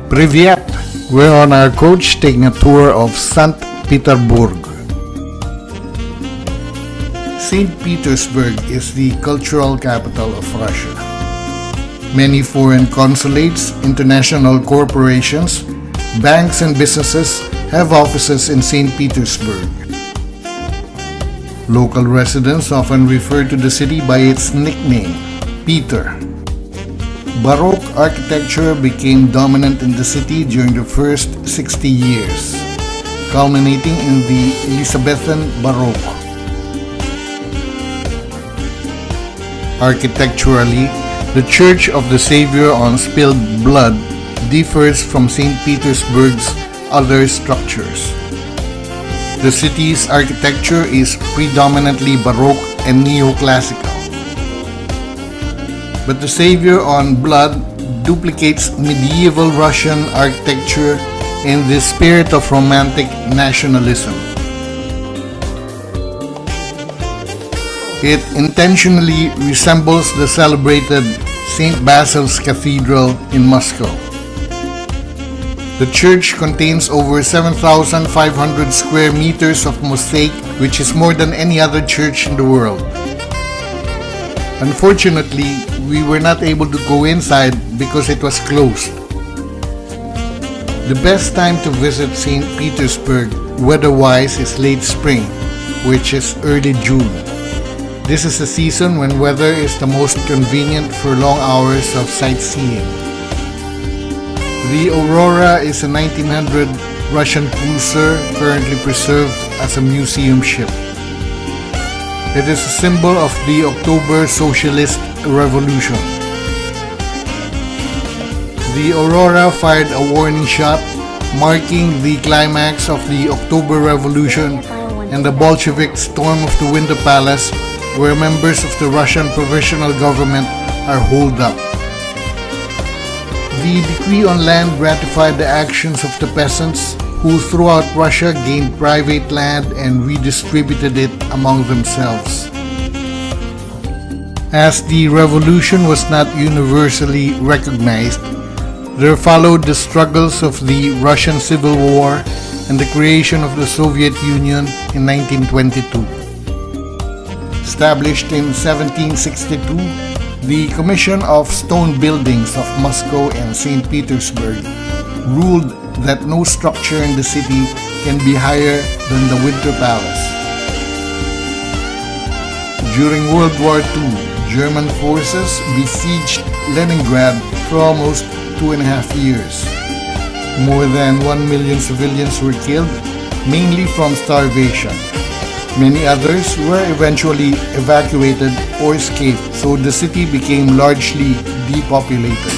Privyet! We're on our coach taking a tour of St. Petersburg. St. Petersburg is the cultural capital of Russia. Many foreign consulates, international corporations, banks and businesses have offices in St. Petersburg. Local residents often refer to the city by its nickname, Peter. Baroque architecture became dominant in the city during the first 60 years, culminating in the Elizabethan Baroque. Architecturally, the Church of the Savior on Spilled Blood differs from St. Petersburg's other structures. The city's architecture is predominantly Baroque and Neoclassical. But the Savior on Blood duplicates medieval Russian architecture in the spirit of romantic nationalism. It intentionally resembles the celebrated St. Basil's Cathedral in Moscow. The church contains over 7,500 square meters of mosaic, which is more than any other church in the world. Unfortunately, we were not able to go inside because it was closed. The best time to visit St. Petersburg weather-wise is late spring, which is early June. This is the season when weather is the most convenient for long hours of sightseeing. The Aurora is a 1900 Russian cruiser currently preserved as a museum ship. It is a symbol of the October Socialist Revolution. The Aurora fired a warning shot, marking the climax of the October Revolution and the Bolshevik storm of the Winter Palace, where members of the Russian provisional government are holed up. The decree on land ratified the actions of the peasants who throughout Russia gained private land and redistributed it among themselves. As the revolution was not universally recognized, there followed the struggles of the Russian Civil War and the creation of the Soviet Union in 1922. Established in 1762, the Commission of Stone Buildings of Moscow and St. Petersburg ruled that no structure in the city can be higher than the Winter Palace. During World War II, German forces besieged Leningrad for almost 2.5 years. More than 1 million civilians were killed, mainly from starvation. Many others were eventually evacuated or escaped, so the city became largely depopulated.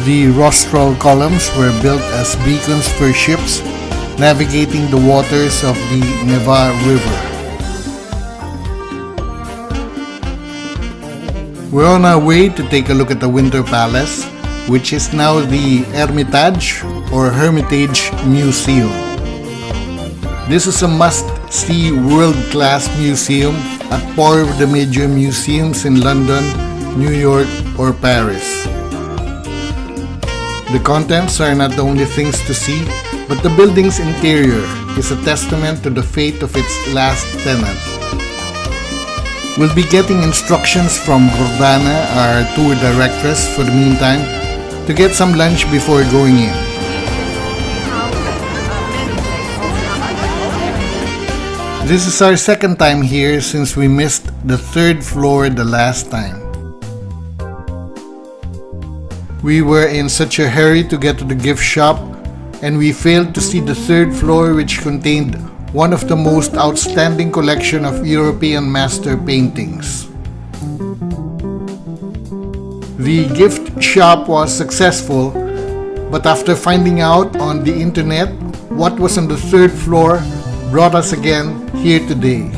The rostral columns were built as beacons for ships navigating the waters of the Neva River. We're on our way to take a look at the Winter Palace, which is now the Hermitage or Hermitage Museum. This is a must-see world-class museum at par with the major museums in London, New York, or Paris. The contents are not the only things to see, but the building's interior is a testament to the fate of its last tenant. We'll be getting instructions from Gordana, our tour directress, for the meantime, to get some lunch before going in. This is our second time here since we missed the third floor the last time. We were in such a hurry to get to the gift shop, and we failed to see the third floor, which contained one of the most outstanding collection of European master paintings. The gift shop was successful, but after finding out on the internet what was on the third floor brought us again here today.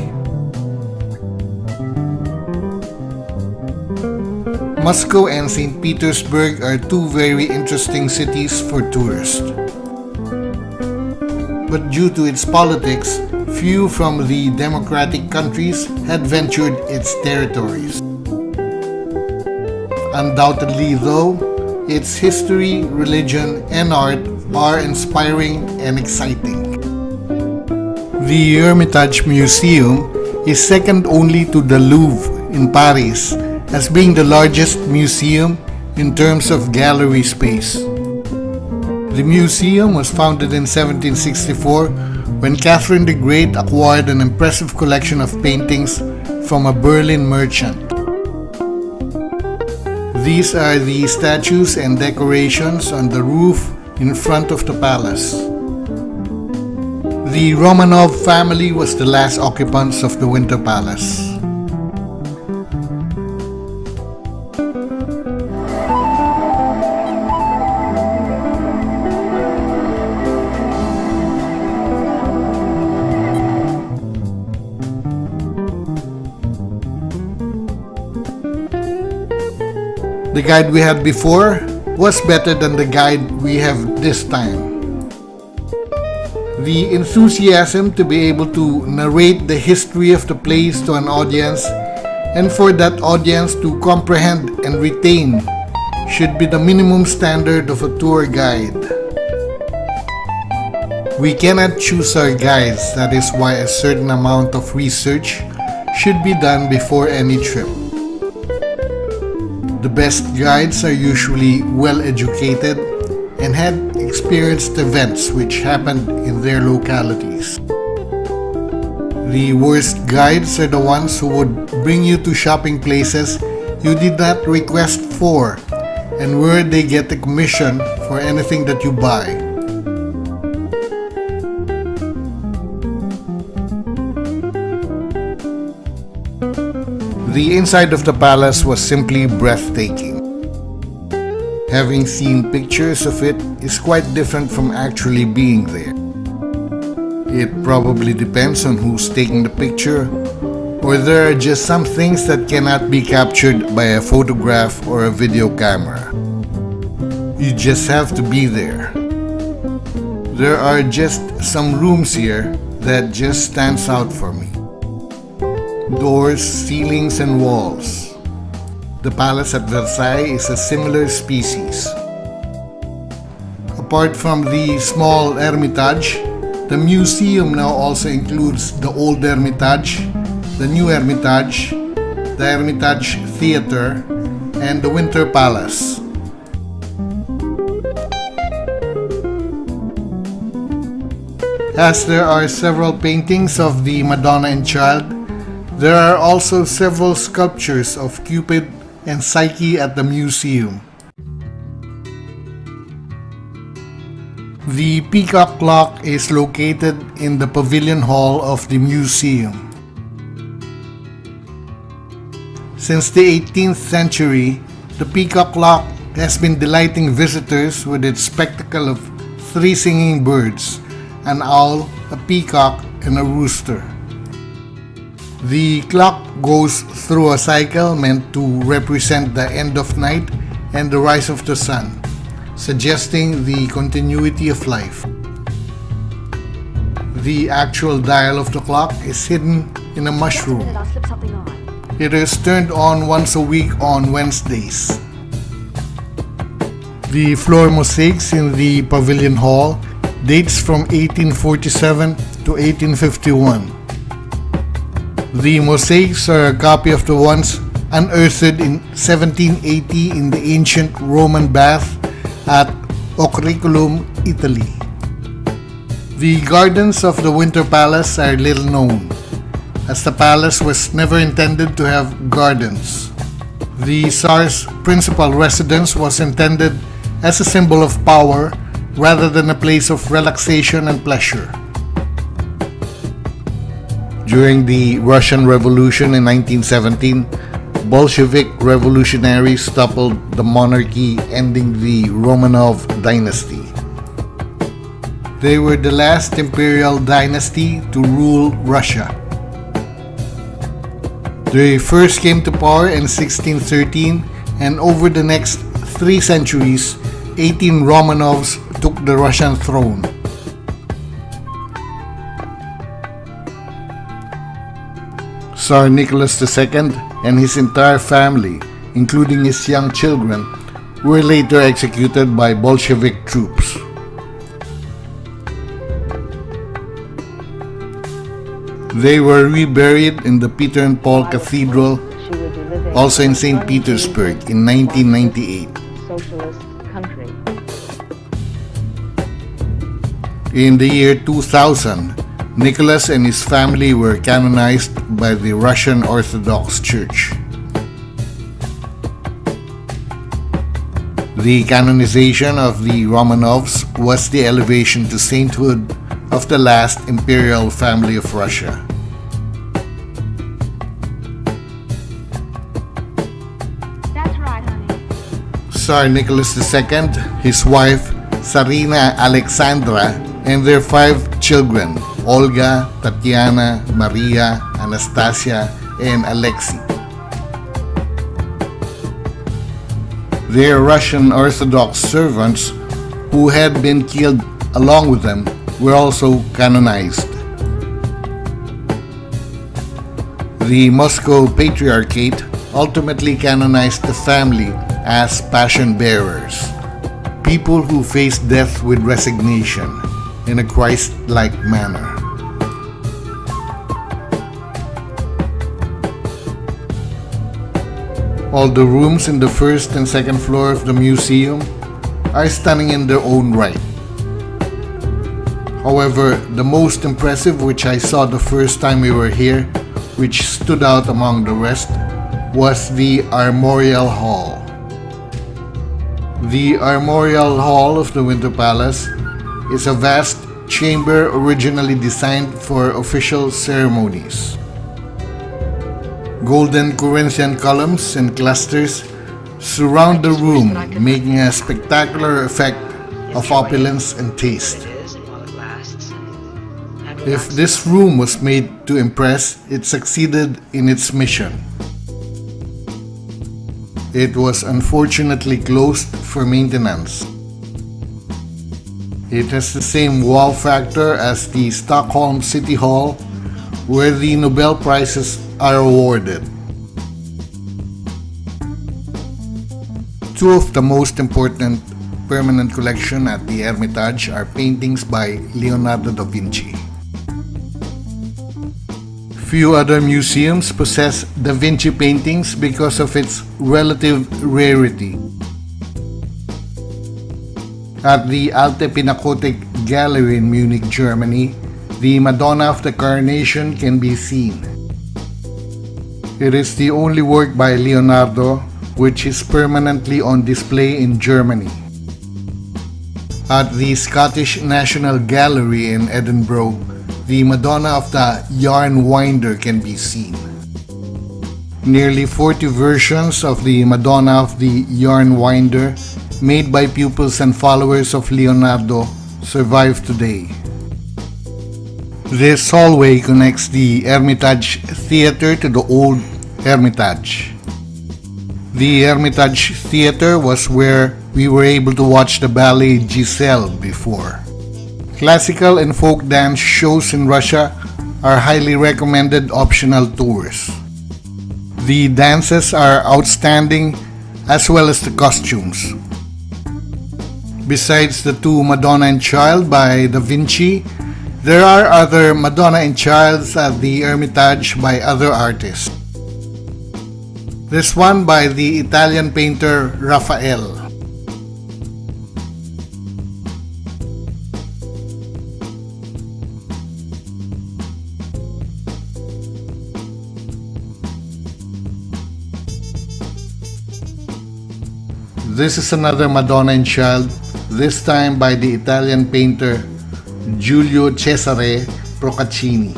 Moscow and St. Petersburg are two very interesting cities for tourists. But due to its politics, few from the democratic countries had ventured its territories. Undoubtedly though, Its history, religion, and art are inspiring and exciting. The Hermitage Museum is second only to the Louvre in Paris as being the largest museum in terms of gallery space. The museum was founded in 1764 when Catherine the Great acquired an impressive collection of paintings from a Berlin merchant. These are the statues and decorations on the roof in front of the palace. The Romanov family was the last occupants of the Winter Palace. The guide we had before was better than the guide we have this time. The enthusiasm to be able to narrate the history of the place to an audience and for that audience to comprehend and retain should be the minimum standard of a tour guide. We cannot choose our guides, that is why a certain amount of research should be done before any trip. The best guides are usually well educated and had experienced events which happened in their localities. The worst guides are the ones who would bring you to shopping places you did not request for and where they get a commission for anything that you buy. The inside of the palace was simply breathtaking. Having seen pictures of it is quite different from actually being there. It probably depends on who's taking the picture, or there are just some things that cannot be captured by a photograph or a video camera. You just have to be there. There are just some rooms here that just stands out for me. Doors, ceilings, and walls. The palace at Versailles is a similar species. Apart from the small Hermitage, the museum now also includes the old Hermitage, the new Hermitage, the Hermitage Theatre, and the Winter Palace. As there are several paintings of the Madonna and Child, there are also several sculptures of Cupid and Psyche at the museum. The peacock clock is located in the pavilion hall of the museum. Since the 18th century, the peacock clock has been delighting visitors with its spectacle of 3 singing birds, an owl, a peacock, and a rooster. The clock goes through a cycle meant to represent the end of night and the rise of the sun, suggesting the continuity of life. The actual dial of the clock is hidden in a mushroom. It is turned on once a week on Wednesdays. The floor mosaics in the pavilion hall dates from 1847 to 1851. The mosaics are a copy of the ones unearthed in 1780 in the ancient Roman bath at Ocriculum, Italy. The gardens of the Winter Palace are little known, as the palace was never intended to have gardens. The Tsar's principal residence was intended as a symbol of power rather than a place of relaxation and pleasure. During the Russian Revolution in 1917, Bolshevik revolutionaries toppled the monarchy, ending the Romanov dynasty. They were the last imperial dynasty to rule Russia. They first came to power in 1613, and over the next 3 centuries, 18 Romanovs took the Russian throne. Tsar Nicholas II and his entire family, including his young children, were later executed by Bolshevik troops. They were reburied in the Peter and Paul Cathedral, also in St. Petersburg, in 1998. Socialist country. In the year 2000, Nicholas and his family were canonized by the Russian Orthodox Church. The canonization of the Romanovs was the elevation to sainthood of the last imperial family of Russia. That's right, honey. Tsar Nicholas II, his wife Tsarina Alexandra, and their 5 children, Olga, Tatiana, Maria, Anastasia, and Alexei. Their Russian Orthodox servants, who had been killed along with them, were also canonized. The Moscow Patriarchate ultimately canonized the family as passion bearers, people who faced death with resignation in a Christ-like manner. All the rooms in the first and second floor of the museum are stunning in their own right. However, the most impressive, which I saw the first time we were here, which stood out among the rest, was the Armorial Hall. The Armorial Hall of the Winter Palace is a vast chamber originally designed for official ceremonies. Golden Corinthian columns and clusters surround the room, making a spectacular effect of opulence and taste. If this room was made to impress, it succeeded in its mission. It was unfortunately closed for maintenance. It has the same wow factor as the Stockholm City Hall, where the Nobel Prizes are awarded. 2 of the most important permanent collection at the Hermitage are paintings by Leonardo da Vinci. Few other museums possess Da Vinci paintings because of its relative rarity. At the Alte Pinakothek Gallery in Munich, Germany, the Madonna of the Carnation can be seen. It is the only work by Leonardo which is permanently on display in Germany. At the Scottish National Gallery in Edinburgh, the Madonna of the Yarn Winder can be seen. Nearly 40 versions of the Madonna of the Yarn Winder, made by pupils and followers of Leonardo, survive today. This hallway connects the Hermitage Theatre to the old Hermitage. The Hermitage Theatre was where we were able to watch the ballet Giselle before. Classical and folk dance shows in Russia are highly recommended optional tours. The dances are outstanding, as well as the costumes. Besides the 2 Madonna and Child by Da Vinci, there are other Madonna and Childs at the Hermitage by other artists. This one by the Italian painter Raphael. This is another Madonna and Child, this time by the Italian painter Giulio Cesare Procaccini.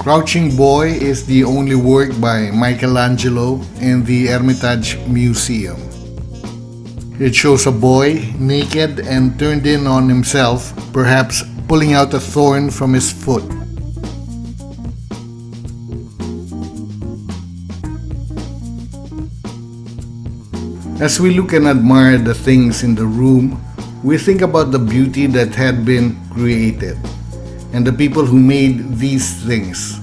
Crouching Boy is the only work by Michelangelo in the Hermitage Museum. It shows a boy naked and turned in on himself, perhaps pulling out a thorn from his foot. As we look and admire the things in the room, we think about the beauty that had been created and the people who made these things.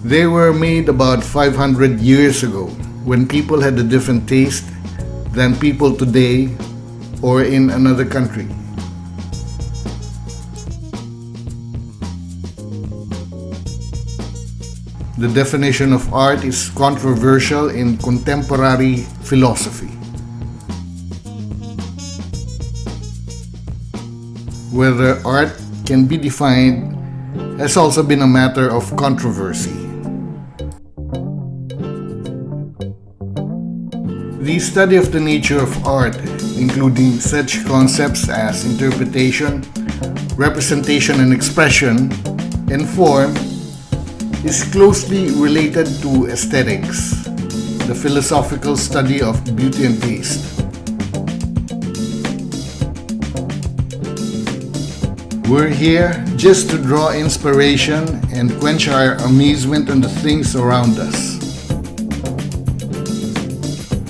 They were made about 500 years ago, when people had a different taste than people today or in another country. The definition of art is controversial in contemporary philosophy. Whether art can be defined has also been a matter of controversy. The study of the nature of art, including such concepts as interpretation, representation and expression, and form, is closely related to aesthetics, the philosophical study of beauty and taste. We're here just to draw inspiration and quench our amazement on the things around us,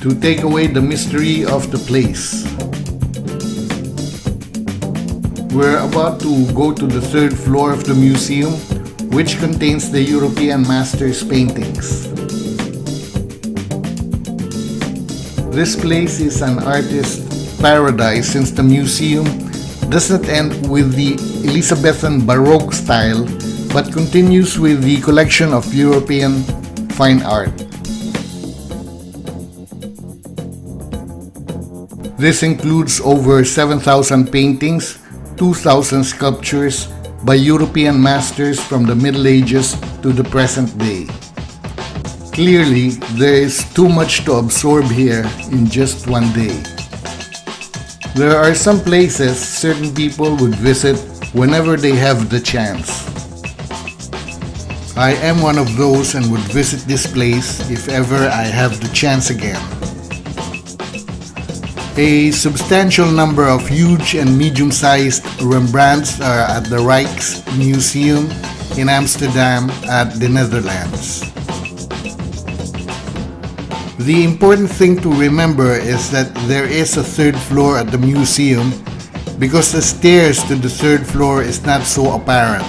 to take away the mystery of the place. We're about to go to the third floor of the museum, which contains the European masters' paintings. This place is an artist's paradise since the museum does not end with the Elizabethan Baroque style but continues with the collection of European fine art. This includes over 7,000 paintings, 2,000 sculptures by European masters from the Middle Ages to the present day. Clearly, there is too much to absorb here in just one day. There are some places certain people would visit whenever they have the chance. I am one of those and would visit this place if ever I have the chance again. A substantial number of huge and medium-sized Rembrandts are at the Rijksmuseum in Amsterdam at the Netherlands. The important thing to remember is that there is a third floor at the museum because the stairs to the third floor is not so apparent.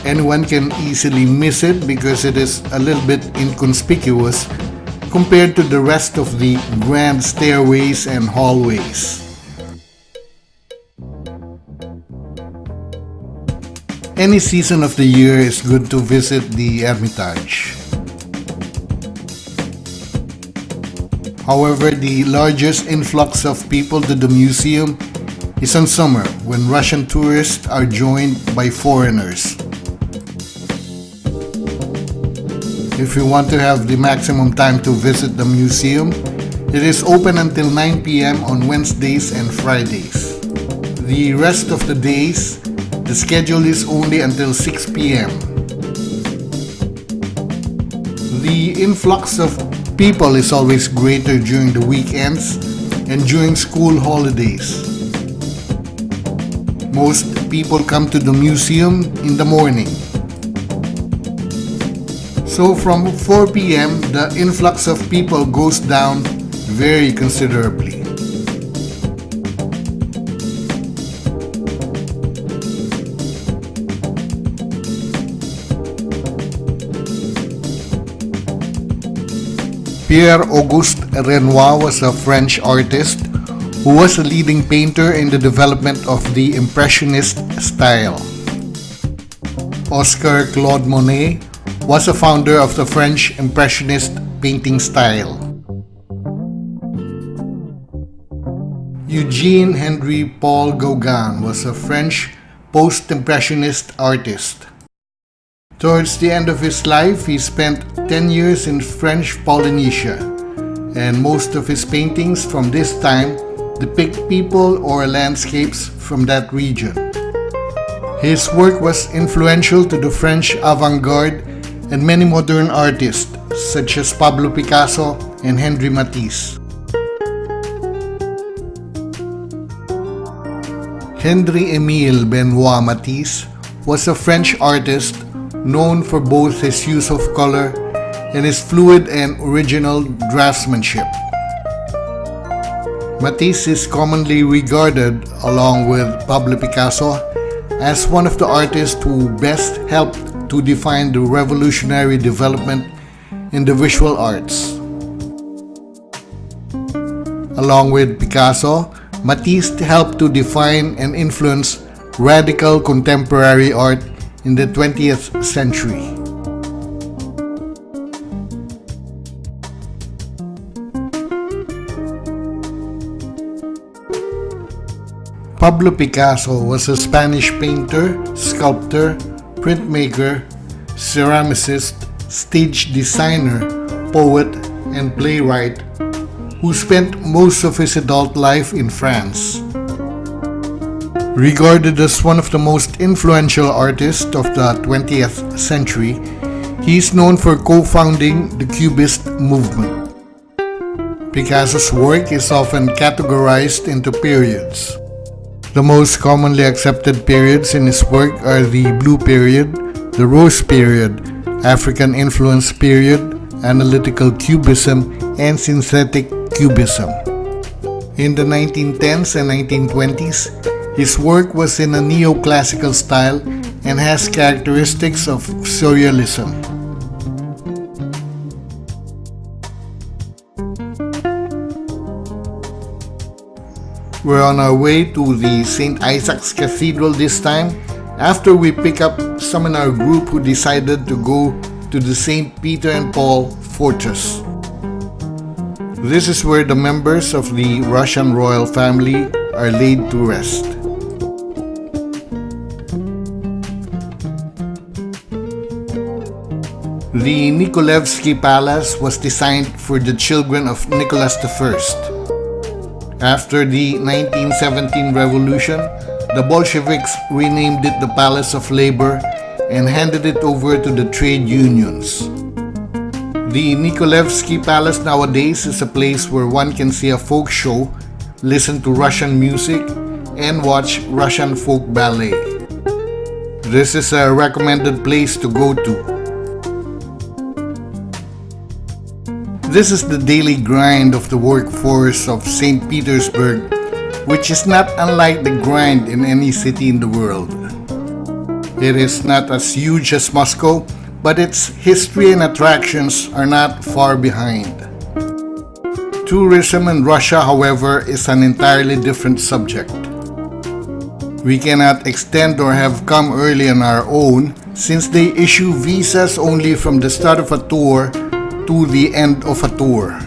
Anyone can easily miss it because it is a little bit inconspicuous compared to the rest of the grand stairways and hallways. Any season of the year is good to visit the Hermitage. However, the largest influx of people to the museum is in summer, when Russian tourists are joined by foreigners. If you want to have the maximum time to visit the museum, it is open until 9 p.m. on Wednesdays and Fridays. The rest of the days, the schedule is only until 6 p.m. The influx of people is always greater during the weekends and during school holidays. Most people come to the museum in the morning. So from 4 p.m., the influx of people goes down very considerably. Pierre-Auguste Renoir was a French artist who was a leading painter in the development of the Impressionist style. Oscar Claude Monet was a founder of the French Impressionist painting style. Eugene Henry Paul Gauguin was a French post-impressionist artist. Towards the end of his life, he spent 10 years in French Polynesia, and most of his paintings from this time depict people or landscapes from that region. His work was influential to the French avant-garde and many modern artists such as Pablo Picasso and Henri Matisse. Henri-Émile Benoit Matisse was a French artist known for both his use of color and his fluid and original draftsmanship. Matisse is commonly regarded, along with Pablo Picasso, as one of the artists who best helped to define the revolutionary development in the visual arts. Along with Picasso, Matisse helped to define and influence radical contemporary art in the 20th century. Pablo Picasso was a Spanish painter, sculptor, printmaker, ceramicist, stage designer, poet, and playwright who spent most of his adult life in France. Regarded as one of the most influential artists of the 20th century, he is known for co-founding the Cubist movement. Picasso's work is often categorized into periods. The most commonly accepted periods in his work are the Blue Period, the Rose Period, African Influence Period, Analytical Cubism, and Synthetic Cubism. In the 1910s and 1920s, his work was in a neoclassical style and has characteristics of surrealism. We're on our way to the St. Isaac's Cathedral this time, after we pick up some in our group who decided to go to the St. Peter and Paul Fortress. This is where the members of the Russian royal family are laid to rest. The Nikolevsky Palace was designed for the children of Nicholas I. After the 1917 revolution, the Bolsheviks renamed it the Palace of Labor and handed it over to the trade unions. The Nikolevsky Palace nowadays is a place where one can see a folk show, listen to Russian music, and watch Russian folk ballet. This is a recommended place to go to. This is the daily grind of the workforce of St. Petersburg, which is not unlike the grind in any city in the world. It is not as huge as Moscow, but its history and attractions are not far behind. Tourism in Russia, however, is an entirely different subject. We cannot extend or have come early on our own, since they issue visas only from the start of a tour to the end of a tour.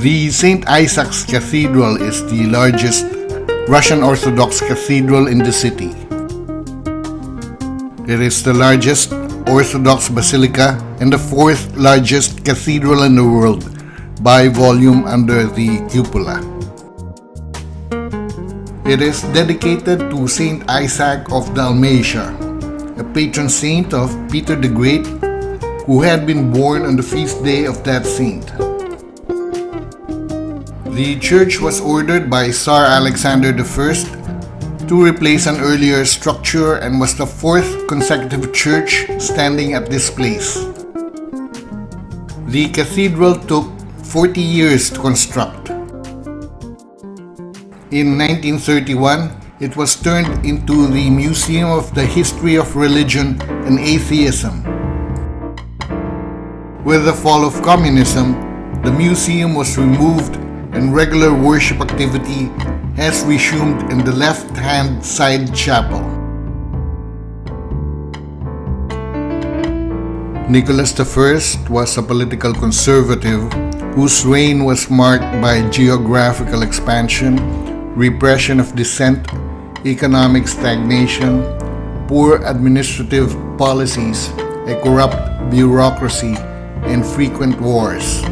The St. Isaac's Cathedral is the largest Russian Orthodox cathedral in the city. It is the largest Orthodox basilica and the fourth largest cathedral in the world by volume under the cupola. It is dedicated to St. Isaac of Dalmatia, a patron saint of Peter the Great, who had been born on the feast day of that saint. The church was ordered by Tsar Alexander I to replace an earlier structure and was the fourth consecutive church standing at this place. The cathedral took 40 years to construct. In 1931, it was turned into the Museum of the History of Religion and Atheism. With the fall of communism, the museum was removed and regular worship activity has resumed in the left-hand side chapel. Nicholas I was a political conservative whose reign was marked by geographical expansion, repression of dissent, economic stagnation, poor administrative policies, a corrupt bureaucracy, and frequent wars.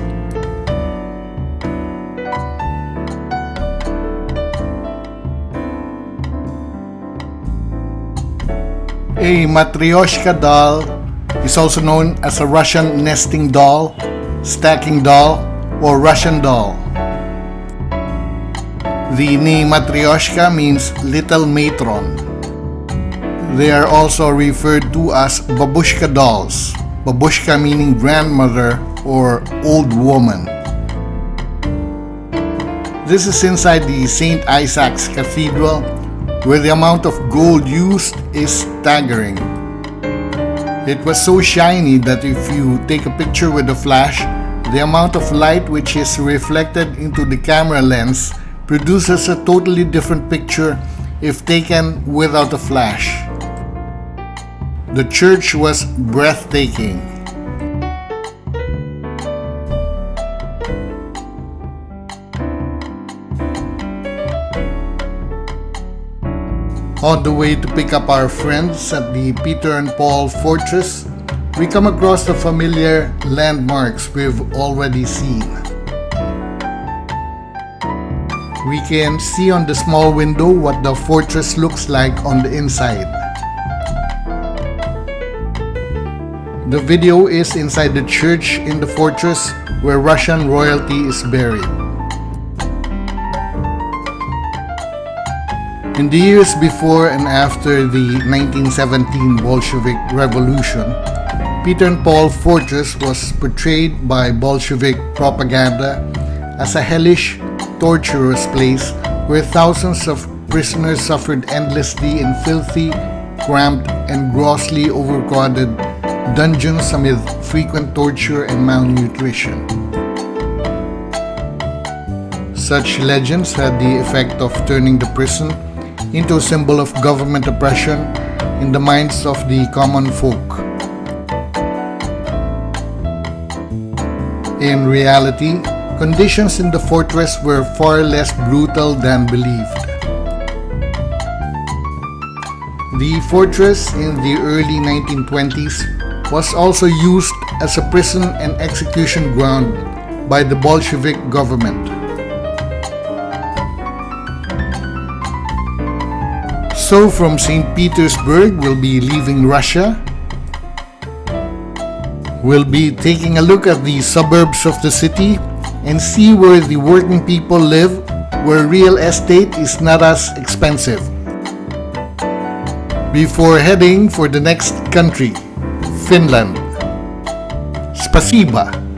A matryoshka doll is also known as a Russian nesting doll, stacking doll, or Russian doll. The name matryoshka means little matron. They are also referred to as babushka dolls. Babushka meaning grandmother or old woman. This is inside the St. Isaac's Cathedral, where the amount of gold used is staggering. It was so shiny that if you take a picture with a flash, the amount of light which is reflected into the camera lens produces a totally different picture if taken without a flash. The church was breathtaking. On the way to pick up our friends at the Peter and Paul Fortress, we come across the familiar landmarks we've already seen. We can see on the small window what the fortress looks like on the inside. The video is inside the church in the fortress where Russian royalty is buried. In the years before and after the 1917 Bolshevik Revolution, Peter and Paul Fortress was portrayed by Bolshevik propaganda as a hellish, torturous place where thousands of prisoners suffered endlessly in filthy, cramped, and grossly overcrowded dungeons amid frequent torture and malnutrition. Such legends had the effect of turning the prison into a symbol of government oppression in the minds of the common folk. In reality, conditions in the fortress were far less brutal than believed. The fortress in the early 1920s was also used as a prison and execution ground by the Bolshevik government. So from St. Petersburg, we'll be leaving Russia. We'll be taking a look at the suburbs of the city and see where the working people live, where real estate is not as expensive. Before heading for the next country, Finland. Spasiba!